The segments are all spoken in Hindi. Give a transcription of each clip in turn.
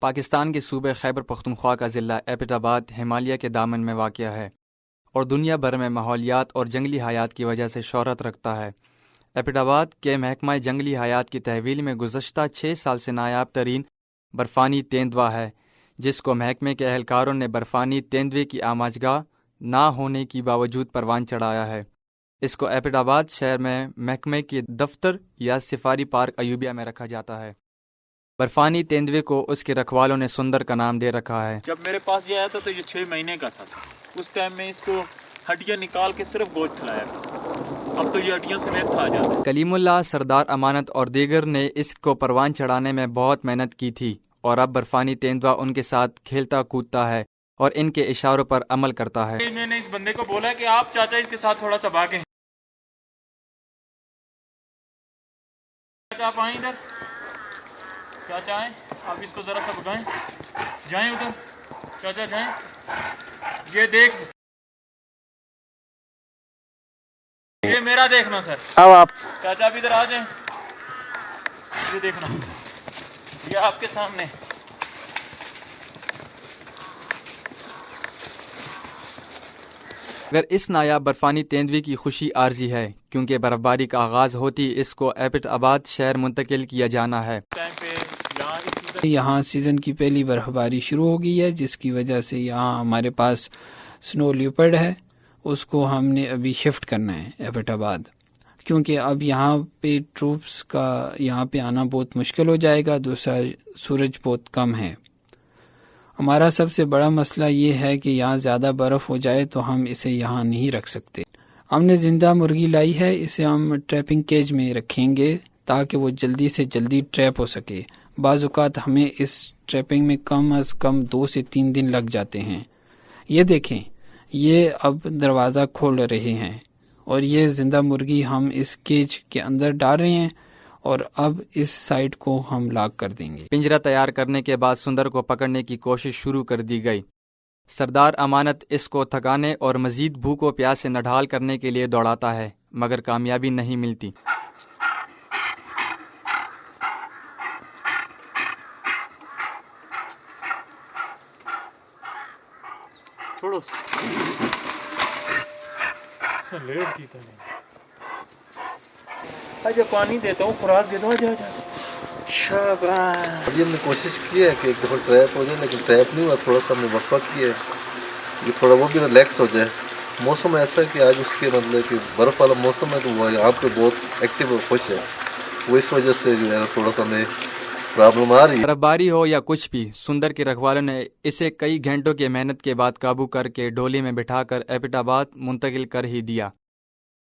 पाकिस्तान के सूबे खैबर पख्तूनख्वा का ज़िला एबटाबाद हिमालय के दामन में वाक़या है और दुनिया भर में माहौलियात और जंगली हयात की वजह से शोहरत रखता है। एबटाबाद के महकमा जंगली हयात की तहवील में गुज़श्ता 6 साल से नायाब तरीन बर्फ़ानी तेंदुआ है, जिसको महकमे के एहलकारों ने बर्फ़ानी तेंदुए की आमाजगाह ना होने की बावजूद परवान चढ़ाया है। इसको एबटाबाद शहर में महकमे के दफ्तर या सफारी पार्क अयूबिया में रखा जाता है। बर्फानी तेंदुए को उसके रखवालों ने सुंदर का नाम दे रखा है। जब मेरे पास ये आया था तो ये 6 महीने का था। उस टाइम में इसको हड्डियां निकाल के सिर्फ गोश्त खिलाया, अब तो ये हड्डियां समेत खा जाता है। कलीमुल्लाह, सरदार अमानत और दीगर ने इसको परवान चढ़ाने में बहुत मेहनत की थी और अब बर्फानी तेंदुआ उनके साथ खेलता कूदता है और इनके इशारों पर अमल करता है। मैंने इस बंदे को बोला कि आप चाचा इसके साथ थोड़ा सा भागें। चाचा आप आए इधर, चाचा आए, आप इसको जरा सा भगाएं, जाएं उधर, चाचा जाएं। ये देख, ये मेरा देखना सर। अब आप चाचा भी इधर आ जाएं, ये देखना, ये आपके सामने। अगर इस नायाब बर्फानी तेंदुए की खुशी आर्जी है, क्योंकि बर्फबारी का आगाज होती इसको एबटाबाद शहर मुंतकिल किया जाना है। यहाँ सीज़न की पहली बर्फबारी शुरू हो गई है, जिसकी वजह से यहाँ हमारे पास स्नो लियोपर्ड है, उसको हमने अभी शिफ्ट करना है एबटाबाद, क्योंकि अब यहाँ पे ट्रूप्स का यहाँ पे आना बहुत मुश्किल हो जाएगा। दूसरा, सूरज बहुत कम है। हमारा सबसे बड़ा मसला ये है कि यहाँ ज़्यादा बर्फ़ हो जाए तो हम इसे यहाँ नहीं रख सकते। हमने ज़िंदा मुर्गी लाई है, इसे हम ट्रैपिंग केज में रखेंगे ताकि वो जल्दी से जल्दी ट्रैप हो सके। बाज़-औक़ात हमें इस ट्रैपिंग में कम अज़ कम 2 से 3 दिन लग जाते हैं। ये देखें, ये अब दरवाज़ा खोल रहे हैं और ये ज़िंदा मुर्गी हम इस केज के अंदर डाल रहे हैं और अब इस साइड को हम लॉक कर देंगे। पिंजरा तैयार करने के बाद सुंदर को पकड़ने की कोशिश शुरू कर दी गई। सरदार अमानत इसको थकाने और मजीद भूख व प्यास से नढाल करने के लिए दौड़ाता है, मगर कामयाबी नहीं मिलती। छोड़ो लेट की तो नहीं। अच्छा पानी देता हूँ, खुराक दे दो। शाबाश। अभी हमने कोशिश की है कि एक दफ़ा ट्रैप हो जाए, लेकिन ट्रैप नहीं हुआ। थोड़ा सा हमने वक्फा किया है, ये थोड़ा वो भी रिलैक्स हो जाए। मौसम ऐसा है कि आज उसके मतलब कि बर्फ़ वाला मौसम है, तो वो यहाँ पे बहुत एक्टिव और खुश है। वो इस वजह से जो है थोड़ा सा हमें प्रॉब्लम आ रही है। बर्फबारी हो या कुछ भी, सुंदर के रखवालों ने इसे कई घंटों की मेहनत के बाद काबू करके डोली में बिठाकर एबटाबाद मुंतकिल कर ही दिया।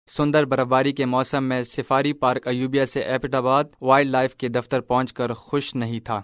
सुंदर बर्फबारी के मौसम में सफारी पार्क अयूबिया से एबटाबाद वाइल्ड लाइफ के दफ्तर पहुंचकर खुश नहीं था।